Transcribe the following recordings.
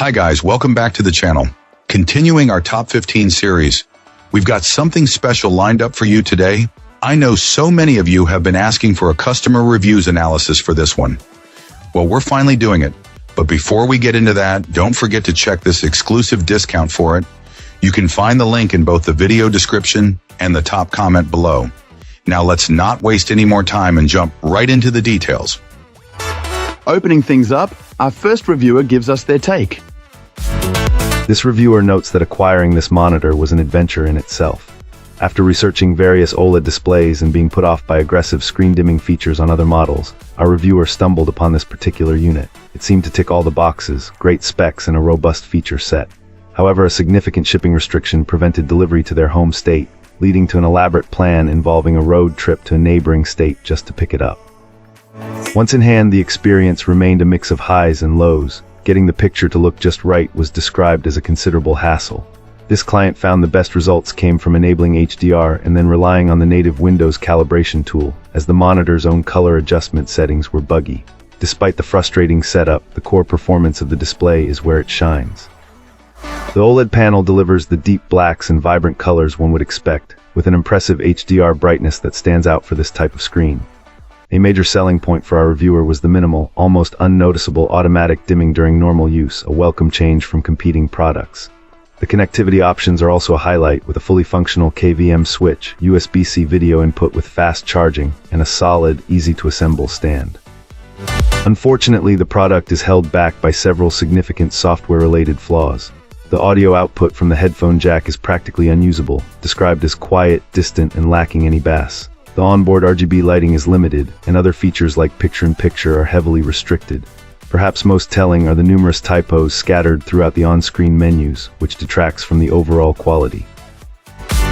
Hi guys, welcome back to the channel. Continuing our top 15 series, we've got something special lined up for you today. I know so many of you have been asking for a customer reviews analysis for this one. Well, we're finally doing it. But before we get into that, don't forget to check this exclusive discount for it. You can find the link in both the video description and the top comment below. Now let's not waste any more time and jump right into the details. Opening things up, our first reviewer gives us their take. This reviewer notes that acquiring this monitor was an adventure in itself. After researching various OLED displays and being put off by aggressive screen dimming features on other models, our reviewer stumbled upon this particular unit. It seemed to tick all the boxes, great specs and a robust feature set. However, a significant shipping restriction prevented delivery to their home state, leading to an elaborate plan involving a road trip to a neighboring state just to pick it up. Once in hand, the experience remained a mix of highs and lows. Getting the picture to look just right was described as a considerable hassle. This client found the best results came from enabling HDR and then relying on the native Windows calibration tool, as the monitor's own color adjustment settings were buggy. Despite the frustrating setup, the core performance of the display is where it shines. The OLED panel delivers the deep blacks and vibrant colors one would expect, with an impressive HDR brightness that stands out for this type of screen. A major selling point for our reviewer was the minimal, almost unnoticeable automatic dimming during normal use, a welcome change from competing products. The connectivity options are also a highlight, with a fully functional KVM switch, USB-C video input with fast charging, and a solid, easy-to-assemble stand. Unfortunately, the product is held back by several significant software-related flaws. The audio output from the headphone jack is practically unusable, described as quiet, distant, and lacking any bass. The onboard RGB lighting is limited, and other features like picture-in-picture are heavily restricted. Perhaps most telling are the numerous typos scattered throughout the on-screen menus, which detracts from the overall quality.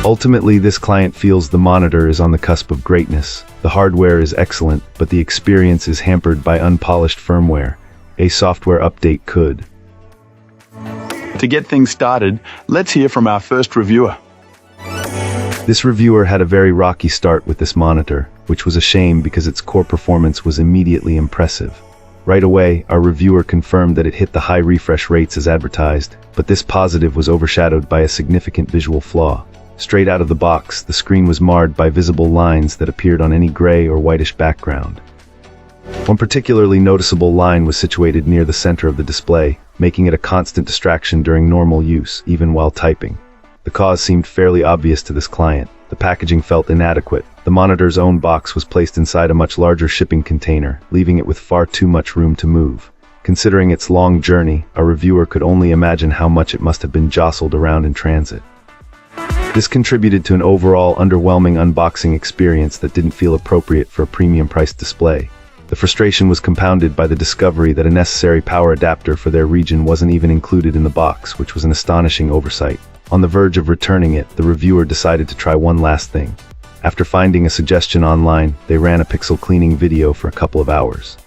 Ultimately, this client feels the monitor is on the cusp of greatness. The hardware is excellent, but the experience is hampered by unpolished firmware. A software update could. To get things started, let's hear from our first reviewer. This reviewer had a very rocky start with this monitor, which was a shame because its core performance was immediately impressive. Right away, our reviewer confirmed that it hit the high refresh rates as advertised, but this positive was overshadowed by a significant visual flaw. Straight out of the box, the screen was marred by visible lines that appeared on any gray or whitish background. One particularly noticeable line was situated near the center of the display, making it a constant distraction during normal use, even while typing. The cause seemed fairly obvious to this client. The packaging felt inadequate. The monitor's own box was placed inside a much larger shipping container, leaving it with far too much room to move. Considering its long journey, a reviewer could only imagine how much it must have been jostled around in transit. This contributed to an overall underwhelming unboxing experience that didn't feel appropriate for a premium-priced display. The frustration was compounded by the discovery that a necessary power adapter for their region wasn't even included in the box, which was an astonishing oversight. On the verge of returning it, the reviewer decided to try one last thing. After finding a suggestion online, they ran a pixel cleaning video for a couple of hours.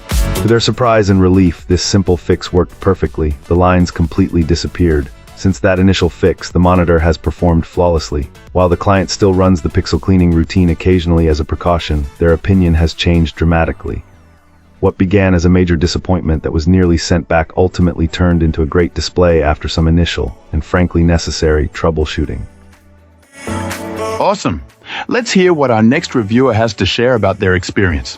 To their surprise and relief, this simple fix worked perfectly. The lines completely disappeared. Since that initial fix, the monitor has performed flawlessly. While the client still runs the pixel cleaning routine occasionally as a precaution, their opinion has changed dramatically. What began as a major disappointment that was nearly sent back ultimately turned into a great display after some initial, and frankly necessary, troubleshooting. Awesome. Let's hear what our next reviewer has to share about their experience.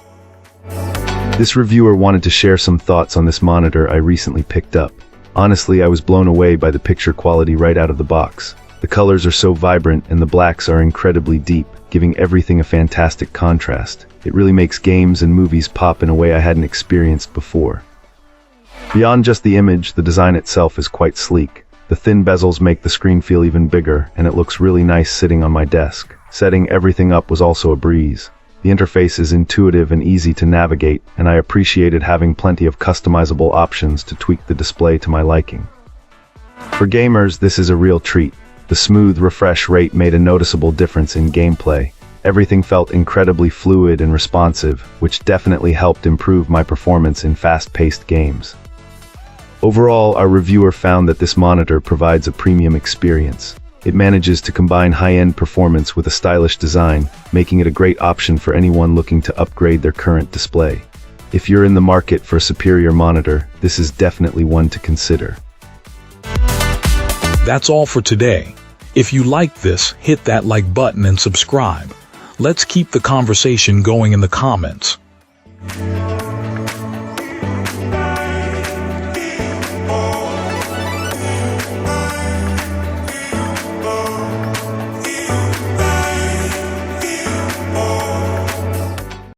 This reviewer wanted to share some thoughts on this monitor I recently picked up. Honestly, I was blown away by the picture quality right out of the box. The colors are so vibrant and the blacks are incredibly deep, giving everything a fantastic contrast. It really makes games and movies pop in a way I hadn't experienced before. Beyond just the image, the design itself is quite sleek. The thin bezels make the screen feel even bigger, and it looks really nice sitting on my desk. Setting everything up was also a breeze. The interface is intuitive and easy to navigate, and I appreciated having plenty of customizable options to tweak the display to my liking. For gamers, this is a real treat. The smooth refresh rate made a noticeable difference in gameplay. Everything felt incredibly fluid and responsive, which definitely helped improve my performance in fast-paced games. Overall, our reviewer found that this monitor provides a premium experience. It manages to combine high-end performance with a stylish design, making it a great option for anyone looking to upgrade their current display. If you're in the market for a superior monitor, this is definitely one to consider. That's all for today. If you like this, hit that like button and subscribe. Let's keep the conversation going in the comments.